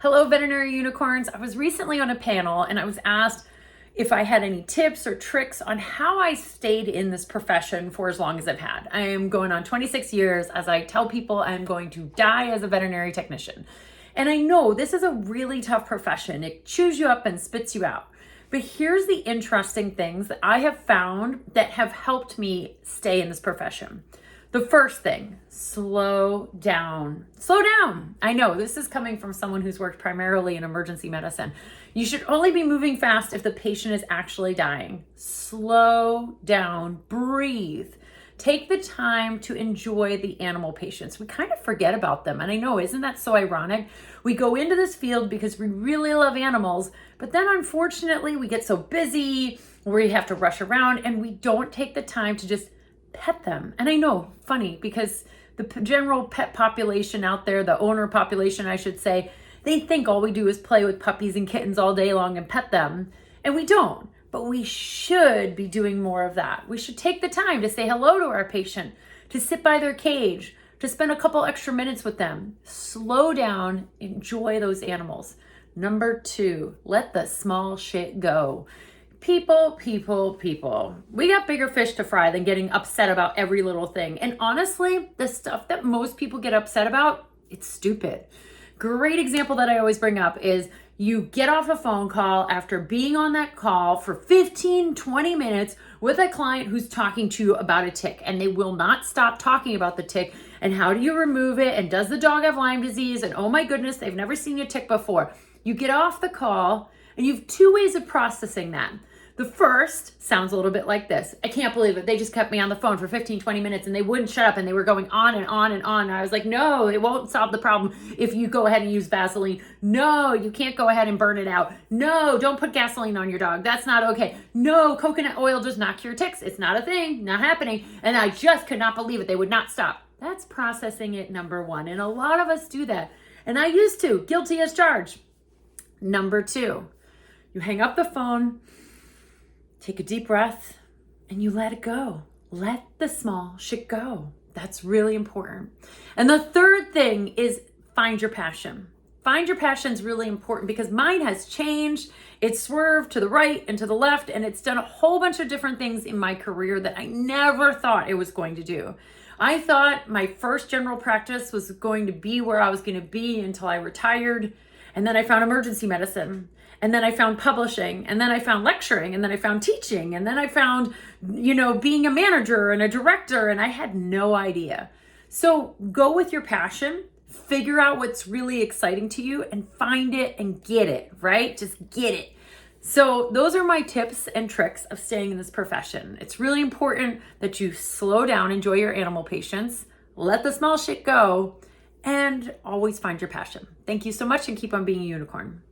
Hello, veterinary unicorns. I was recently on a panel and I was asked if I had any tips or tricks on how I stayed in this profession for as long as I've had. I am going on 26 years. As I tell people, I'm going to die as a veterinary technician. And I know this is a really tough profession. It chews you up and spits you out. But here's the interesting things that I have found that have helped me stay in this profession. The first thing, slow down. Slow down. I know this is coming from someone who's worked primarily in emergency medicine. You should only be moving fast if the patient is actually dying. Slow down, breathe. Take the time to enjoy the animal patients. We kind of forget about them. And I know, isn't that so ironic? We go into this field because we really love animals, but then unfortunately we get so busy, we have to rush around and we don't take the time to just pet them. And I know, funny, because the general pet population out there, the owner population, I should say, they think all we do is play with puppies and kittens all day long and pet them. And we don't, but we should be doing more of that. We should take the time to say hello to our patient, to sit by their cage, to spend a couple extra minutes with them. Slow down, enjoy those animals. Number 2, let the small shit go. People. We got bigger fish to fry than getting upset about every little thing. And honestly, the stuff that most people get upset about, it's stupid. Great example that I always bring up is you get off a phone call after being on that call for 15, 20 minutes with a client who's talking to you about a tick, and they will not stop talking about the tick and how do you remove it and does the dog have Lyme disease and oh my goodness, they've never seen a tick before. You get off the call and you have 2 ways of processing that. The first sounds a little bit like this. I can't believe it. They just kept me on the phone for 15, 20 minutes and they wouldn't shut up and they were going on and on and on. And I was like, no, it won't solve the problem if you go ahead and use Vaseline. No, you can't go ahead and burn it out. No, don't put gasoline on your dog. That's not okay. No, coconut oil does not cure ticks. It's not a thing, not happening. And I just could not believe it. They would not stop. That's processing it, number 1. And a lot of us do that. And I used to, guilty as charged. Number 2, you hang up the phone, take a deep breath, and you let it go. Let the small shit go. That's really important. And the third thing is find your passion. Find your passion is really important because mine has changed. It's swerved to the right and to the left, and it's done a whole bunch of different things in my career that I never thought it was going to do. I thought my first general practice was going to be where I was going to be until I retired. And then I found emergency medicine. And then I found publishing, and then I found lecturing, and then I found teaching, and then I found, being a manager and a director, and I had no idea. So go with your passion, figure out what's really exciting to you, and find it and get it, right? Just get it. So those are my tips and tricks of staying in this profession. It's really important that you slow down, enjoy your animal patients, let the small shit go, and always find your passion. Thank you so much, and keep on being a unicorn.